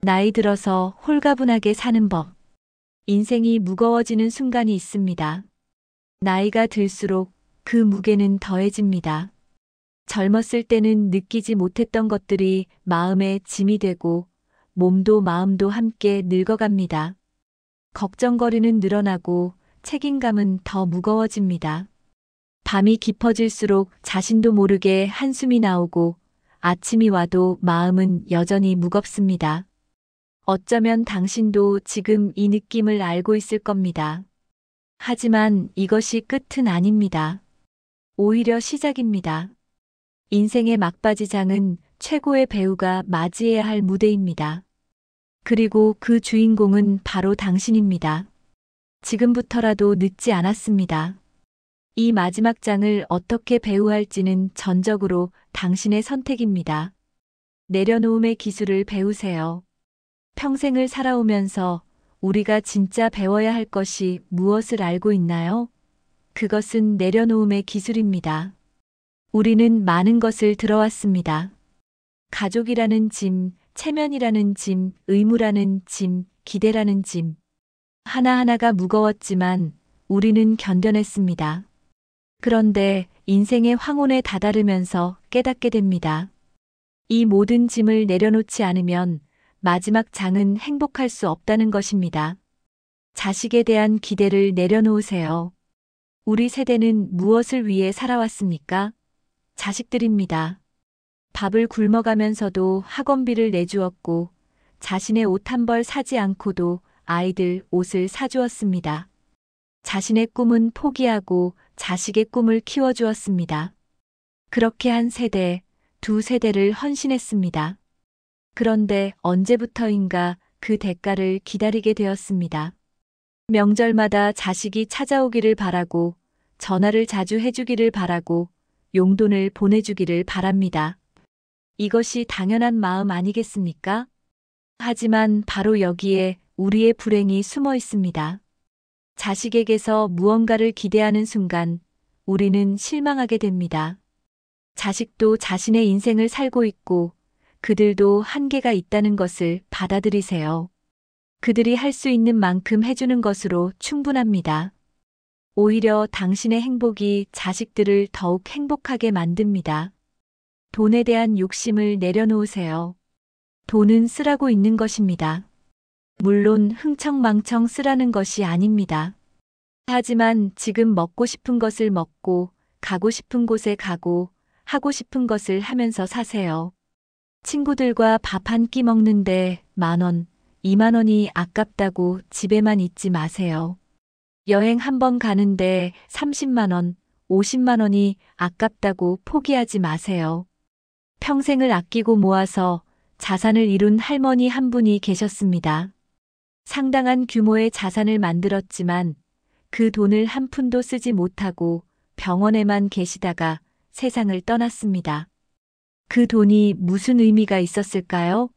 나이 들어서 홀가분하게 사는 법. 인생이 무거워지는 순간이 있습니다. 나이가 들수록 그 무게는 더해집니다. 젊었을 때는 느끼지 못했던 것들이 마음에 짐이 되고 몸도 마음도 함께 늙어갑니다. 걱정거리는 늘어나고 책임감은 더 무거워집니다. 밤이 깊어질수록 자신도 모르게 한숨이 나오고 아침이 와도 마음은 여전히 무겁습니다. 어쩌면 당신도 지금 이 느낌을 알고 있을 겁니다. 하지만 이것이 끝은 아닙니다. 오히려 시작입니다. 인생의 막바지장은 최고의 배우가 맞이해야 할 무대입니다. 그리고 그 주인공은 바로 당신입니다. 지금부터라도 늦지 않았습니다. 이 마지막 장을 어떻게 배우할지는 전적으로 당신의 선택입니다. 내려놓음의 기술을 배우세요. 평생을 살아오면서 우리가 진짜 배워야 할 것이 무엇을 알고 있나요? 그것은 내려놓음의 기술입니다. 우리는 많은 것을 들어왔습니다. 가족이라는 짐, 체면이라는 짐, 의무라는 짐, 기대라는 짐. 하나하나가 무거웠지만 우리는 견뎌냈습니다. 그런데 인생의 황혼에 다다르면서 깨닫게 됩니다. 이 모든 짐을 내려놓지 않으면 마지막 장은 행복할 수 없다는 것입니다. 자식에 대한 기대를 내려놓으세요. 우리 세대는 무엇을 위해 살아왔습니까? 자식들입니다. 밥을 굶어가면서도 학원비를 내주었고 자신의 옷 한 벌 사지 않고도 아이들 옷을 사주었습니다. 자신의 꿈은 포기하고 자식의 꿈을 키워주었습니다. 그렇게 한 세대, 두 세대를 헌신했습니다. 그런데 언제부터인가 그 대가를 기다리게 되었습니다. 명절마다 자식이 찾아오기를 바라고 전화를 자주 해주기를 바라고 용돈을 보내주기를 바랍니다. 이것이 당연한 마음 아니겠습니까? 하지만 바로 여기에 우리의 불행이 숨어 있습니다. 자식에게서 무언가를 기대하는 순간 우리는 실망하게 됩니다. 자식도 자신의 인생을 살고 있고 그들도 한계가 있다는 것을 받아들이세요. 그들이 할 수 있는 만큼 해주는 것으로 충분합니다. 오히려 당신의 행복이 자식들을 더욱 행복하게 만듭니다. 돈에 대한 욕심을 내려놓으세요. 돈은 쓰라고 있는 것입니다. 물론 흥청망청 쓰라는 것이 아닙니다. 하지만 지금 먹고 싶은 것을 먹고 가고 싶은 곳에 가고 하고 싶은 것을 하면서 사세요. 친구들과 밥 한 끼 먹는데 10,000원, 20,000원이 아깝다고 집에만 있지 마세요. 여행 한 번 가는데 30만 원, 50만 원이 아깝다고 포기하지 마세요. 평생을 아끼고 모아서 자산을 이룬 할머니 한 분이 계셨습니다. 상당한 규모의 자산을 만들었지만 그 돈을 한 푼도 쓰지 못하고 병원에만 계시다가 세상을 떠났습니다. 그 돈이 무슨 의미가 있었을까요?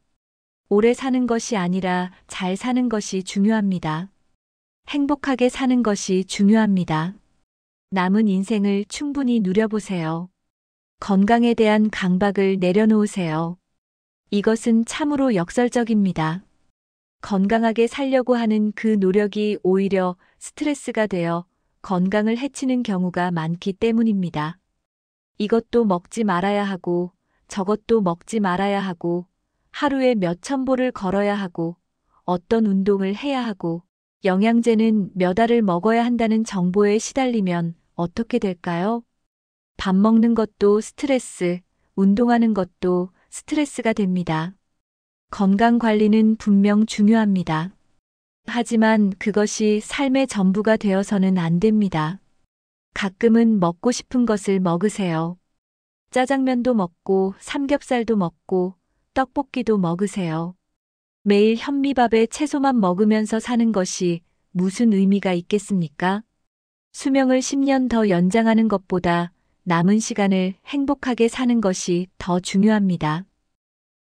오래 사는 것이 아니라 잘 사는 것이 중요합니다. 행복하게 사는 것이 중요합니다. 남은 인생을 충분히 누려보세요. 건강에 대한 강박을 내려놓으세요. 이것은 참으로 역설적입니다. 건강하게 살려고 하는 그 노력이 오히려 스트레스가 되어 건강을 해치는 경우가 많기 때문입니다. 이것도 먹지 말아야 하고 저것도 먹지 말아야 하고 하루에 몇천 보를 걸어야 하고 어떤 운동을 해야 하고 영양제는 몇 알을 먹어야 한다는 정보에 시달리면 어떻게 될까요? 밥 먹는 것도 스트레스, 운동하는 것도 스트레스가 됩니다. 건강 관리는 분명 중요합니다. 하지만 그것이 삶의 전부가 되어서는 안 됩니다. 가끔은 먹고 싶은 것을 먹으세요. 짜장면도 먹고 삼겹살도 먹고 떡볶이도 먹으세요. 매일 현미밥에 채소만 먹으면서 사는 것이 무슨 의미가 있겠습니까? 수명을 10년 더 연장하는 것보다 남은 시간을 행복하게 사는 것이 더 중요합니다.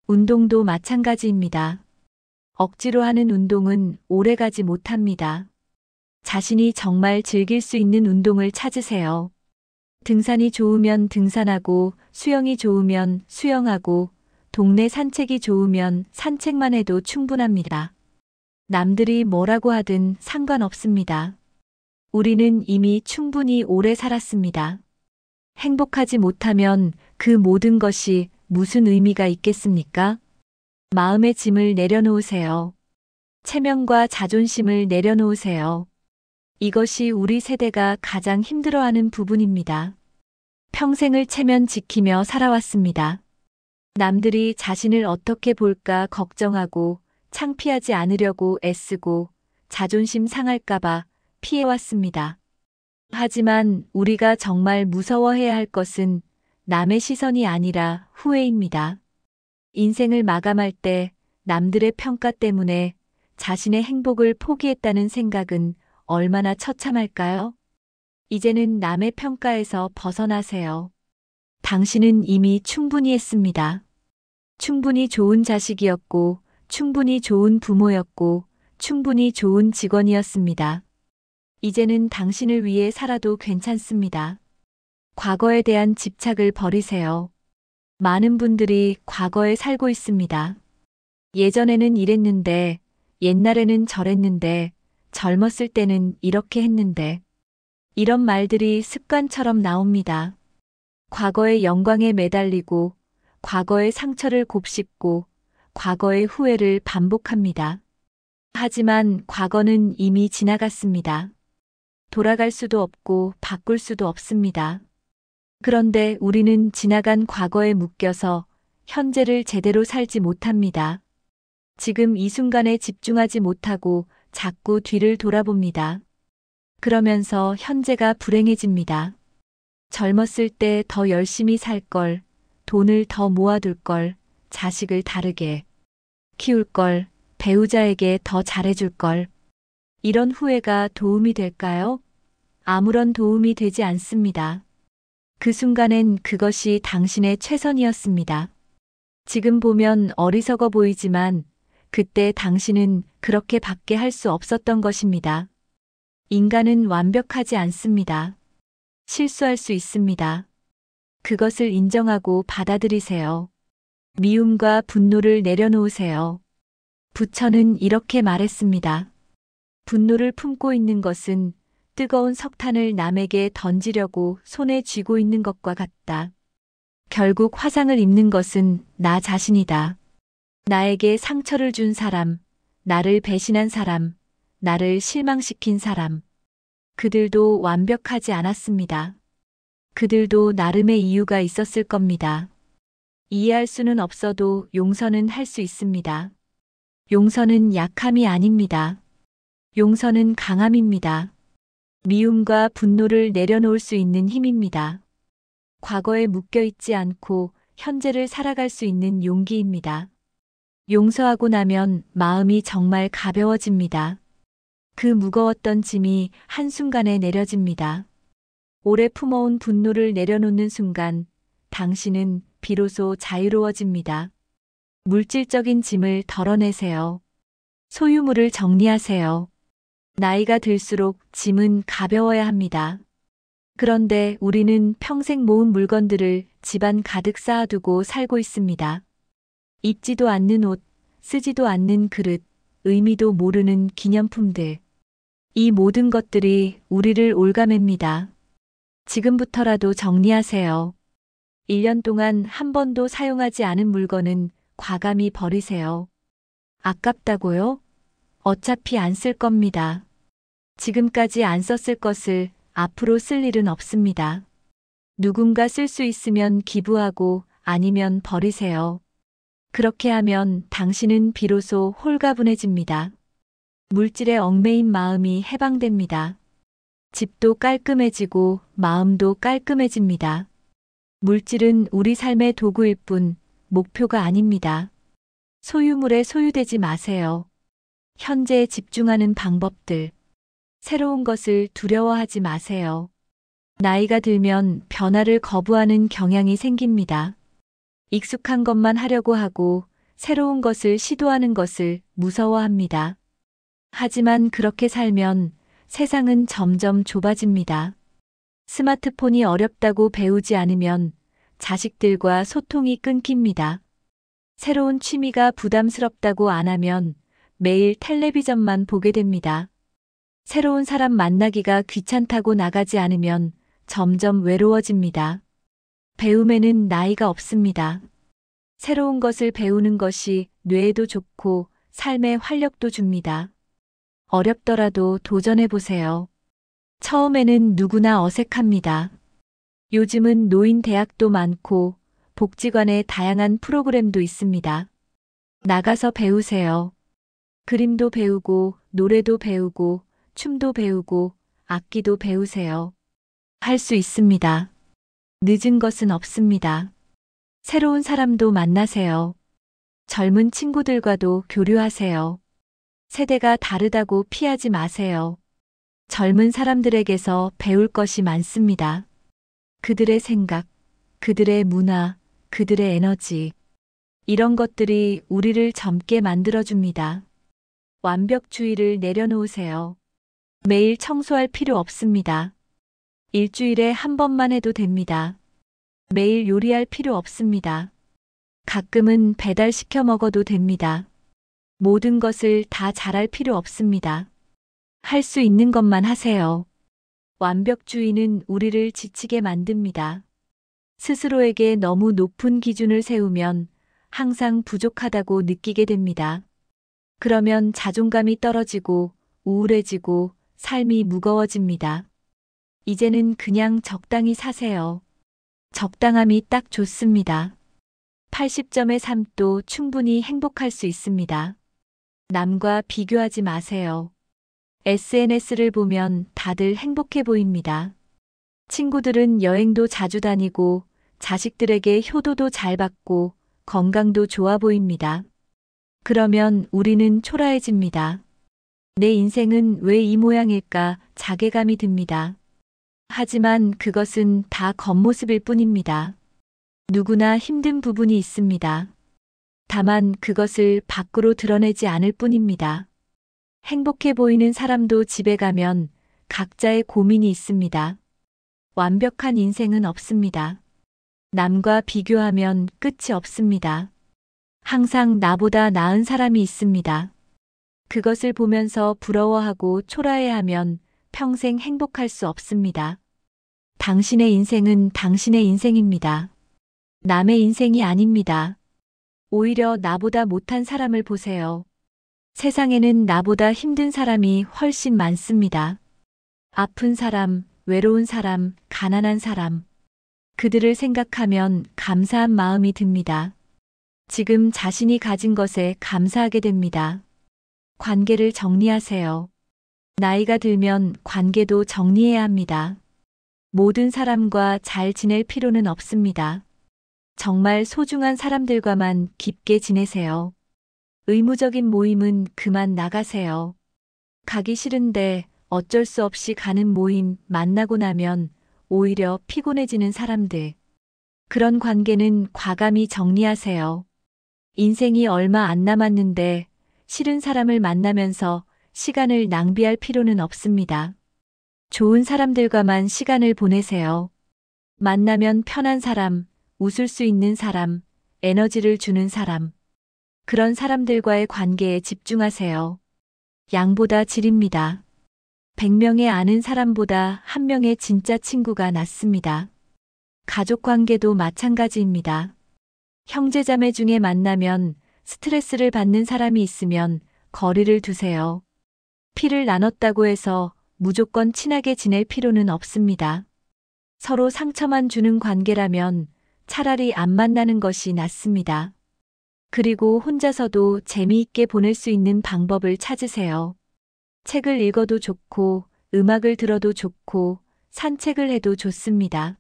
운동도 마찬가지입니다. 억지로 하는 운동은 오래가지 못합니다. 자신이 정말 즐길 수 있는 운동을 찾으세요. 등산이 좋으면 등산하고 수영이 좋으면 수영하고 동네 산책이 좋으면 산책만 해도 충분합니다. 남들이 뭐라고 하든 상관없습니다. 우리는 이미 충분히 오래 살았습니다. 행복하지 못하면 그 모든 것이 무슨 의미가 있겠습니까? 마음의 짐을 내려놓으세요. 체면과 자존심을 내려놓으세요. 이것이 우리 세대가 가장 힘들어하는 부분입니다. 평생을 체면 지키며 살아왔습니다. 남들이 자신을 어떻게 볼까 걱정하고 창피하지 않으려고 애쓰고 자존심 상할까봐 피해왔습니다. 하지만 우리가 정말 무서워해야 할 것은 남의 시선이 아니라 후회입니다. 인생을 마감할 때 남들의 평가 때문에 자신의 행복을 포기했다는 생각은 얼마나 처참할까요? 이제는 남의 평가에서 벗어나세요. 당신은 이미 충분히 했습니다. 충분히 좋은 자식이었고, 충분히 좋은 부모였고, 충분히 좋은 직원이었습니다. 이제는 당신을 위해 살아도 괜찮습니다. 과거에 대한 집착을 버리세요. 많은 분들이 과거에 살고 있습니다. 예전에는 이랬는데, 옛날에는 저랬는데, 젊었을 때는 이렇게 했는데, 이런 말들이 습관처럼 나옵니다. 과거의 영광에 매달리고, 과거의 상처를 곱씹고, 과거의 후회를 반복합니다. 하지만 과거는 이미 지나갔습니다. 돌아갈 수도 없고 바꿀 수도 없습니다. 그런데 우리는 지나간 과거에 묶여서 현재를 제대로 살지 못합니다. 지금 이 순간에 집중하지 못하고 자꾸 뒤를 돌아봅니다. 그러면서 현재가 불행해집니다. 젊었을 때 더 열심히 살 걸, 돈을 더 모아둘 걸, 자식을 다르게 키울 걸, 배우자에게 더 잘해줄 걸. 이런 후회가 도움이 될까요? 아무런 도움이 되지 않습니다. 그 순간엔 그것이 당신의 최선이었습니다. 지금 보면 어리석어 보이지만 그때 당신은 그렇게 밖에 할 수 없었던 것입니다. 인간은 완벽하지 않습니다. 실수할 수 있습니다. 그것을 인정하고 받아들이세요. 미움과 분노를 내려놓으세요. 부처는 이렇게 말했습니다. 분노를 품고 있는 것은 뜨거운 석탄을 남에게 던지려고 손에 쥐고 있는 것과 같다. 결국 화상을 입는 것은 나 자신이다. 나에게 상처를 준 사람, 나를 배신한 사람, 나를 실망시킨 사람. 그들도 완벽하지 않았습니다. 그들도 나름의 이유가 있었을 겁니다. 이해할 수는 없어도 용서는 할 수 있습니다. 용서는 약함이 아닙니다. 용서는 강함입니다. 미움과 분노를 내려놓을 수 있는 힘입니다. 과거에 묶여 있지 않고 현재를 살아갈 수 있는 용기입니다. 용서하고 나면 마음이 정말 가벼워집니다. 그 무거웠던 짐이 한순간에 내려집니다. 오래 품어온 분노를 내려놓는 순간 당신은 비로소 자유로워집니다. 물질적인 짐을 덜어내세요. 소유물을 정리하세요. 나이가 들수록 짐은 가벼워야 합니다. 그런데 우리는 평생 모은 물건들을 집안 가득 쌓아두고 살고 있습니다. 입지도 않는 옷, 쓰지도 않는 그릇, 의미도 모르는 기념품들. 이 모든 것들이 우리를 올가맵니다. 지금부터라도 정리하세요. 1년 동안 한 번도 사용하지 않은 물건은 과감히 버리세요. 아깝다고요? 어차피 안 쓸 겁니다. 지금까지 안 썼을 것을 앞으로 쓸 일은 없습니다. 누군가 쓸 수 있으면 기부하고 아니면 버리세요. 그렇게 하면 당신은 비로소 홀가분해집니다. 물질에 얽매인 마음이 해방됩니다. 집도 깔끔해지고 마음도 깔끔해집니다. 물질은 우리 삶의 도구일 뿐 목표가 아닙니다. 소유물에 소유되지 마세요. 현재에 집중하는 방법들. 새로운 것을 두려워하지 마세요. 나이가 들면 변화를 거부하는 경향이 생깁니다. 익숙한 것만 하려고 하고 새로운 것을 시도하는 것을 무서워합니다. 하지만 그렇게 살면 세상은 점점 좁아집니다. 스마트폰이 어렵다고 배우지 않으면 자식들과 소통이 끊깁니다. 새로운 취미가 부담스럽다고 안 하면 매일 텔레비전만 보게 됩니다. 새로운 사람 만나기가 귀찮다고 나가지 않으면 점점 외로워집니다. 배움에는 나이가 없습니다. 새로운 것을 배우는 것이 뇌에도 좋고 삶에 활력도 줍니다. 어렵더라도 도전해 보세요. 처음에는 누구나 어색합니다. 요즘은 노인 대학도 많고 복지관에 다양한 프로그램도 있습니다. 나가서 배우세요. 그림도 배우고 노래도 배우고 춤도 배우고 악기도 배우세요. 할 수 있습니다. 늦은 것은 없습니다. 새로운 사람도 만나세요. 젊은 친구들과도 교류하세요. 세대가 다르다고 피하지 마세요. 젊은 사람들에게서 배울 것이 많습니다. 그들의 생각, 그들의 문화, 그들의 에너지. 이런 것들이 우리를 젊게 만들어줍니다. 완벽주의를 내려놓으세요. 매일 청소할 필요 없습니다. 일주일에 한 번만 해도 됩니다. 매일 요리할 필요 없습니다. 가끔은 배달시켜 먹어도 됩니다. 모든 것을 다 잘할 필요 없습니다. 할 수 있는 것만 하세요. 완벽주의는 우리를 지치게 만듭니다. 스스로에게 너무 높은 기준을 세우면 항상 부족하다고 느끼게 됩니다. 그러면 자존감이 떨어지고 우울해지고 삶이 무거워집니다. 이제는 그냥 적당히 사세요. 적당함이 딱 좋습니다. 80점의 삶도 충분히 행복할 수 있습니다. 남과 비교하지 마세요. SNS를 보면 다들 행복해 보입니다. 친구들은 여행도 자주 다니고 자식들에게 효도도 잘 받고 건강도 좋아 보입니다. 그러면 우리는 초라해집니다. 내 인생은 왜 이 모양일까 자괴감이 듭니다. 하지만 그것은 다 겉모습일 뿐입니다. 누구나 힘든 부분이 있습니다. 다만 그것을 밖으로 드러내지 않을 뿐입니다. 행복해 보이는 사람도 집에 가면 각자의 고민이 있습니다. 완벽한 인생은 없습니다. 남과 비교하면 끝이 없습니다. 항상 나보다 나은 사람이 있습니다. 그것을 보면서 부러워하고 초라해하면 평생 행복할 수 없습니다. 당신의 인생은 당신의 인생입니다. 남의 인생이 아닙니다. 오히려 나보다 못한 사람을 보세요. 세상에는 나보다 힘든 사람이 훨씬 많습니다. 아픈 사람, 외로운 사람, 가난한 사람. 그들을 생각하면 감사한 마음이 듭니다. 지금 자신이 가진 것에 감사하게 됩니다. 관계를 정리하세요. 나이가 들면 관계도 정리해야 합니다. 모든 사람과 잘 지낼 필요는 없습니다. 정말 소중한 사람들과만 깊게 지내세요. 의무적인 모임은 그만 나가세요. 가기 싫은데 어쩔 수 없이 가는 모임 만나고 나면 오히려 피곤해지는 사람들. 그런 관계는 과감히 정리하세요. 인생이 얼마 안 남았는데 싫은 사람을 만나면서 시간을 낭비할 필요는 없습니다. 좋은 사람들과만 시간을 보내세요. 만나면 편한 사람, 웃을 수 있는 사람, 에너지를 주는 사람. 그런 사람들과의 관계에 집중하세요. 양보다 질입니다. 100명의 아는 사람보다 1명의 진짜 친구가 낫습니다. 가족 관계도 마찬가지입니다. 형제자매 중에 만나면 스트레스를 받는 사람이 있으면 거리를 두세요. 피를 나눴다고 해서 무조건 친하게 지낼 필요는 없습니다. 서로 상처만 주는 관계라면 차라리 안 만나는 것이 낫습니다. 그리고 혼자서도 재미있게 보낼 수 있는 방법을 찾으세요. 책을 읽어도 좋고, 음악을 들어도 좋고, 산책을 해도 좋습니다.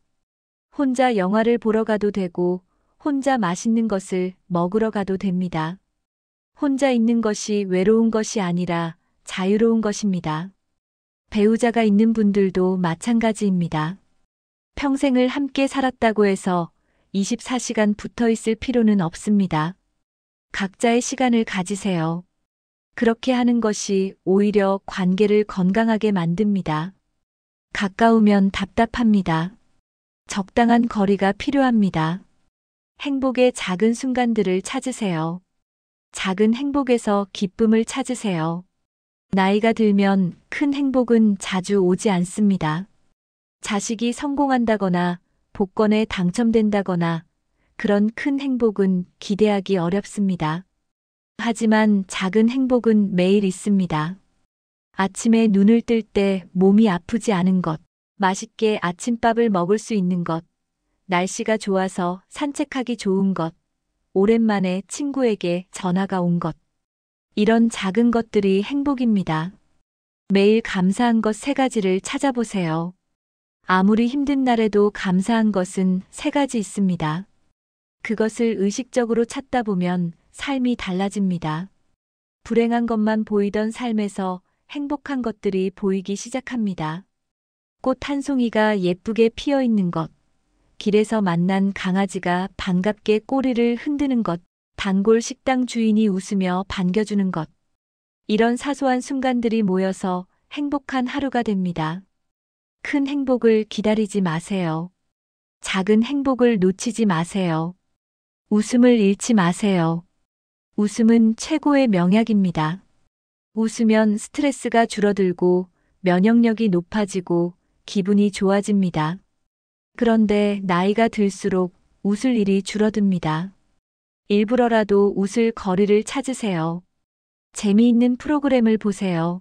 혼자 영화를 보러 가도 되고, 혼자 맛있는 것을 먹으러 가도 됩니다. 혼자 있는 것이 외로운 것이 아니라 자유로운 것입니다. 배우자가 있는 분들도 마찬가지입니다. 평생을 함께 살았다고 해서 24시간 붙어 있을 필요는 없습니다. 각자의 시간을 가지세요. 그렇게 하는 것이 오히려 관계를 건강하게 만듭니다. 가까우면 답답합니다. 적당한 거리가 필요합니다. 행복의 작은 순간들을 찾으세요. 작은 행복에서 기쁨을 찾으세요. 나이가 들면 큰 행복은 자주 오지 않습니다. 자식이 성공한다거나 복권에 당첨된다거나 그런 큰 행복은 기대하기 어렵습니다. 하지만 작은 행복은 매일 있습니다. 아침에 눈을 뜰 때 몸이 아프지 않은 것, 맛있게 아침밥을 먹을 수 있는 것, 날씨가 좋아서 산책하기 좋은 것, 오랜만에 친구에게 전화가 온 것. 이런 작은 것들이 행복입니다. 매일 감사한 것 3가지를 찾아보세요. 아무리 힘든 날에도 감사한 것은 3가지 있습니다. 그것을 의식적으로 찾다 보면 삶이 달라집니다. 불행한 것만 보이던 삶에서 행복한 것들이 보이기 시작합니다. 꽃 한 송이가 예쁘게 피어 있는 것, 길에서 만난 강아지가 반갑게 꼬리를 흔드는 것, 단골 식당 주인이 웃으며 반겨주는 것. 이런 사소한 순간들이 모여서 행복한 하루가 됩니다. 큰 행복을 기다리지 마세요. 작은 행복을 놓치지 마세요. 웃음을 잃지 마세요. 웃음은 최고의 명약입니다. 웃으면 스트레스가 줄어들고 면역력이 높아지고 기분이 좋아집니다. 그런데 나이가 들수록 웃을 일이 줄어듭니다. 일부러라도 웃을 거리를 찾으세요. 재미있는 프로그램을 보세요.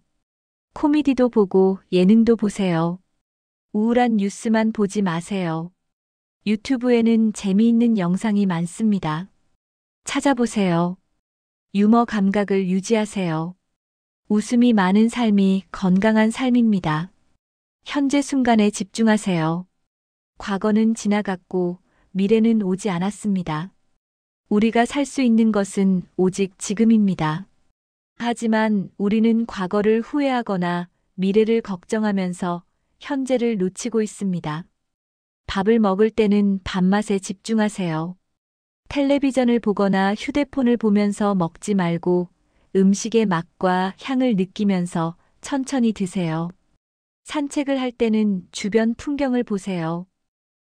코미디도 보고 예능도 보세요. 우울한 뉴스만 보지 마세요. 유튜브에는 재미있는 영상이 많습니다. 찾아보세요. 유머 감각을 유지하세요. 웃음이 많은 삶이 건강한 삶입니다. 현재 순간에 집중하세요. 과거는 지나갔고 미래는 오지 않았습니다. 우리가 살 수 있는 것은 오직 지금입니다. 하지만 우리는 과거를 후회하거나 미래를 걱정하면서 현재를 놓치고 있습니다. 밥을 먹을 때는 밥맛에 집중하세요. 텔레비전을 보거나 휴대폰을 보면서 먹지 말고 음식의 맛과 향을 느끼면서 천천히 드세요. 산책을 할 때는 주변 풍경을 보세요.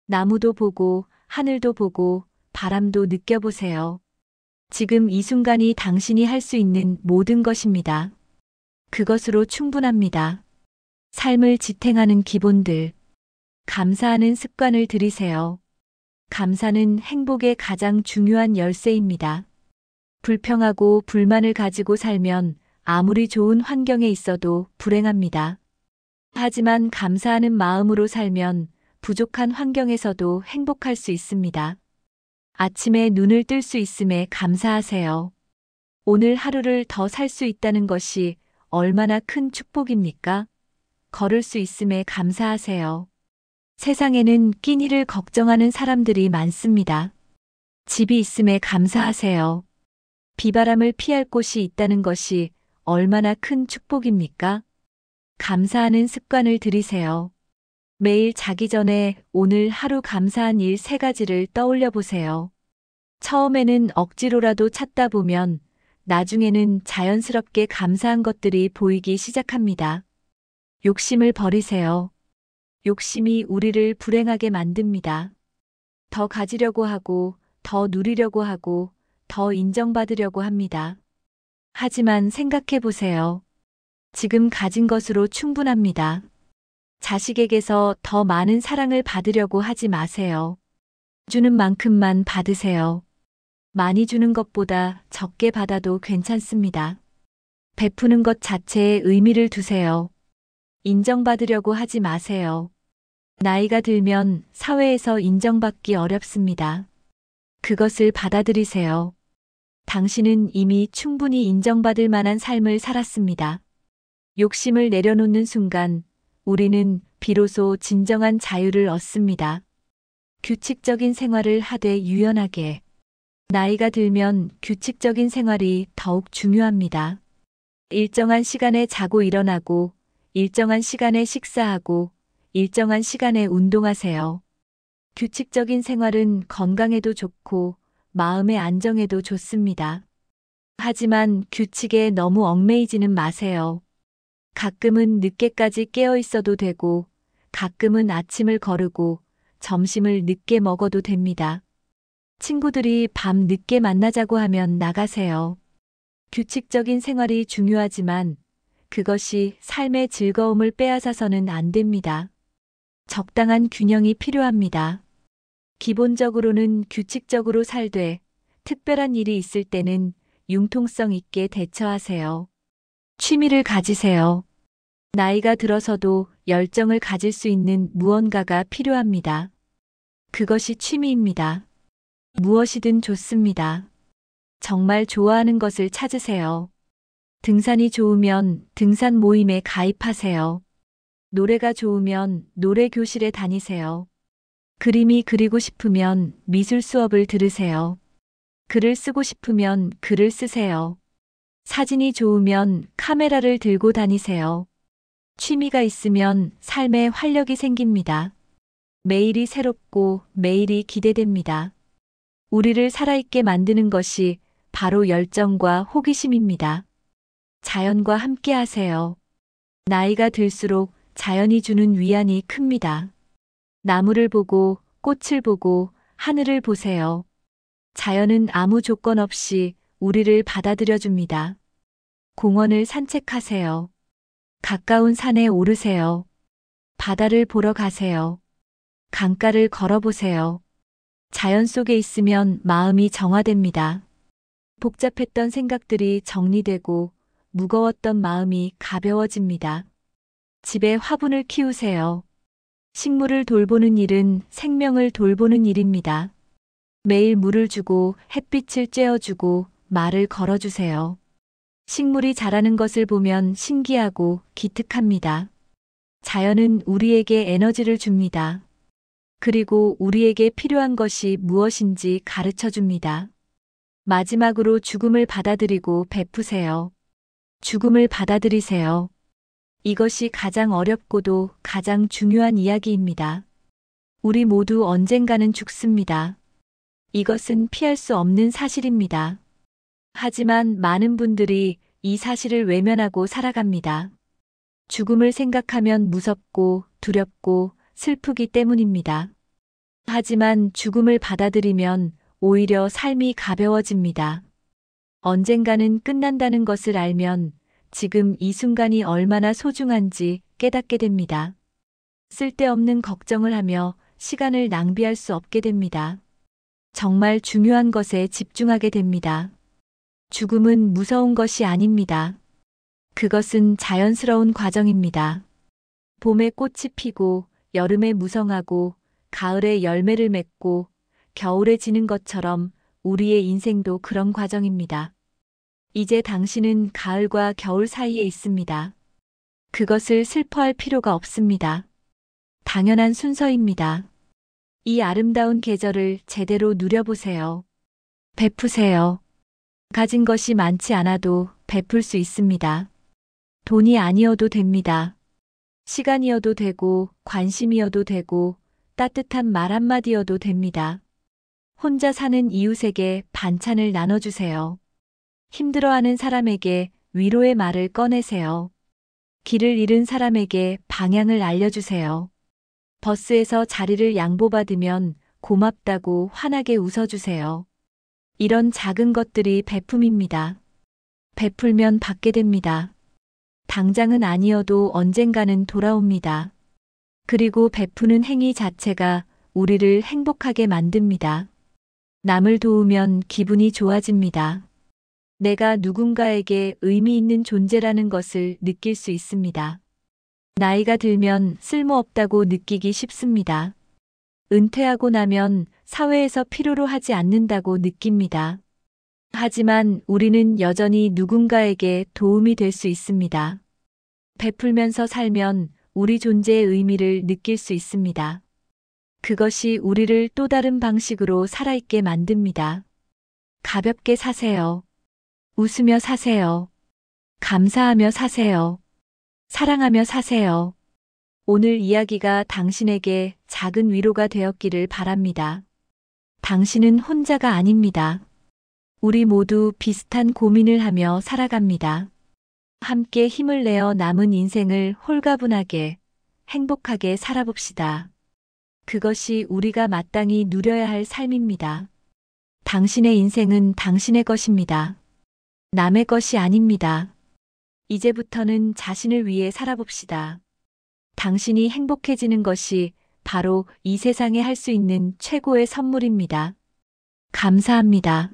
나무도 보고 하늘도 보고 바람도 느껴보세요. 지금 이 순간이 당신이 할 수 있는 모든 것입니다. 그것으로 충분합니다. 삶을 지탱하는 기본들. 감사하는 습관을 들이세요. 감사는 행복의 가장 중요한 열쇠입니다. 불평하고 불만을 가지고 살면 아무리 좋은 환경에 있어도 불행합니다. 하지만 감사하는 마음으로 살면 부족한 환경에서도 행복할 수 있습니다. 아침에 눈을 뜰 수 있음에 감사하세요. 오늘 하루를 더 살 수 있다는 것이 얼마나 큰 축복입니까? 걸을 수 있음에 감사하세요. 세상에는 끼니를 걱정하는 사람들이 많습니다. 집이 있음에 감사하세요. 비바람을 피할 곳이 있다는 것이 얼마나 큰 축복입니까? 감사하는 습관을 들이세요. 매일 자기 전에 오늘 하루 감사한 일 3가지를 떠올려 보세요. 처음에는 억지로라도 찾다 보면 나중에는 자연스럽게 감사한 것들이 보이기 시작합니다. 욕심을 버리세요. 욕심이 우리를 불행하게 만듭니다. 더 가지려고 하고, 더 누리려고 하고, 더 인정받으려고 합니다. 하지만 생각해 보세요. 지금 가진 것으로 충분합니다. 자식에게서 더 많은 사랑을 받으려고 하지 마세요. 주는 만큼만 받으세요. 많이 주는 것보다 적게 받아도 괜찮습니다. 베푸는 것 자체에 의미를 두세요. 인정받으려고 하지 마세요. 나이가 들면 사회에서 인정받기 어렵습니다. 그것을 받아들이세요. 당신은 이미 충분히 인정받을 만한 삶을 살았습니다. 욕심을 내려놓는 순간 우리는 비로소 진정한 자유를 얻습니다. 규칙적인 생활을 하되 유연하게. 나이가 들면 규칙적인 생활이 더욱 중요합니다. 일정한 시간에 자고 일어나고, 일정한 시간에 식사하고, 일정한 시간에 운동하세요. 규칙적인 생활은 건강에도 좋고, 마음의 안정에도 좋습니다. 하지만 규칙에 너무 얽매이지는 마세요. 가끔은 늦게까지 깨어 있어도 되고, 가끔은 아침을 거르고, 점심을 늦게 먹어도 됩니다. 친구들이 밤 늦게 만나자고 하면 나가세요. 규칙적인 생활이 중요하지만 그것이 삶의 즐거움을 빼앗아서는 안 됩니다. 적당한 균형이 필요합니다. 기본적으로는 규칙적으로 살되 특별한 일이 있을 때는 융통성 있게 대처하세요. 취미를 가지세요. 나이가 들어서도 열정을 가질 수 있는 무언가가 필요합니다. 그것이 취미입니다. 무엇이든 좋습니다. 정말 좋아하는 것을 찾으세요. 등산이 좋으면 등산 모임에 가입하세요. 노래가 좋으면 노래 교실에 다니세요. 그림이 그리고 싶으면 미술 수업을 들으세요. 글을 쓰고 싶으면 글을 쓰세요. 사진이 좋으면 카메라를 들고 다니세요. 취미가 있으면 삶에 활력이 생깁니다. 매일이 새롭고 매일이 기대됩니다. 우리를 살아있게 만드는 것이 바로 열정과 호기심입니다. 자연과 함께 하세요. 나이가 들수록 자연이 주는 위안이 큽니다. 나무를 보고 꽃을 보고 하늘을 보세요. 자연은 아무 조건 없이 우리를 받아들여 줍니다. 공원을 산책하세요. 가까운 산에 오르세요. 바다를 보러 가세요. 강가를 걸어보세요. 자연 속에 있으면 마음이 정화됩니다. 복잡했던 생각들이 정리되고 무거웠던 마음이 가벼워집니다. 집에 화분을 키우세요. 식물을 돌보는 일은 생명을 돌보는 일입니다. 매일 물을 주고 햇빛을 쬐어주고 말을 걸어주세요. 식물이 자라는 것을 보면 신기하고 기특합니다. 자연은 우리에게 에너지를 줍니다. 그리고 우리에게 필요한 것이 무엇인지 가르쳐 줍니다. 마지막으로 죽음을 받아들이고 베푸세요. 죽음을 받아들이세요. 이것이 가장 어렵고도 가장 중요한 이야기입니다. 우리 모두 언젠가는 죽습니다. 이것은 피할 수 없는 사실입니다. 하지만 많은 분들이 이 사실을 외면하고 살아갑니다. 죽음을 생각하면 무섭고 두렵고 슬프기 때문입니다. 하지만 죽음을 받아들이면 오히려 삶이 가벼워집니다. 언젠가는 끝난다는 것을 알면 지금 이 순간이 얼마나 소중한지 깨닫게 됩니다. 쓸데없는 걱정을 하며 시간을 낭비할 수 없게 됩니다. 정말 중요한 것에 집중하게 됩니다. 죽음은 무서운 것이 아닙니다. 그것은 자연스러운 과정입니다. 봄에 꽃이 피고 여름에 무성하고 가을에 열매를 맺고 겨울에 지는 것처럼 우리의 인생도 그런 과정입니다. 이제 당신은 가을과 겨울 사이에 있습니다. 그것을 슬퍼할 필요가 없습니다. 당연한 순서입니다. 이 아름다운 계절을 제대로 누려보세요. 베푸세요. 가진 것이 많지 않아도 베풀 수 있습니다. 돈이 아니어도 됩니다. 시간이어도 되고 관심이어도 되고 따뜻한 말 한마디여도 됩니다. 혼자 사는 이웃에게 반찬을 나눠주세요. 힘들어하는 사람에게 위로의 말을 꺼내세요. 길을 잃은 사람에게 방향을 알려주세요. 버스에서 자리를 양보받으면 고맙다고 환하게 웃어주세요. 이런 작은 것들이 베품입니다. 베풀면 받게 됩니다. 당장은 아니어도 언젠가는 돌아옵니다. 그리고 베푸는 행위 자체가 우리를 행복하게 만듭니다. 남을 도우면 기분이 좋아집니다. 내가 누군가에게 의미 있는 존재라는 것을 느낄 수 있습니다. 나이가 들면 쓸모없다고 느끼기 쉽습니다. 은퇴하고 나면 사회에서 필요로 하지 않는다고 느낍니다. 하지만 우리는 여전히 누군가에게 도움이 될 수 있습니다. 베풀면서 살면 우리 존재의 의미를 느낄 수 있습니다. 그것이 우리를 또 다른 방식으로 살아있게 만듭니다. 가볍게 사세요. 웃으며 사세요. 감사하며 사세요. 사랑하며 사세요. 오늘 이야기가 당신에게 작은 위로가 되었기를 바랍니다. 당신은 혼자가 아닙니다. 우리 모두 비슷한 고민을 하며 살아갑니다. 함께 힘을 내어 남은 인생을 홀가분하게, 행복하게 살아봅시다. 그것이 우리가 마땅히 누려야 할 삶입니다. 당신의 인생은 당신의 것입니다. 남의 것이 아닙니다. 이제부터는 자신을 위해 살아봅시다. 당신이 행복해지는 것이 바로 이 세상에 할 수 있는 최고의 선물입니다. 감사합니다.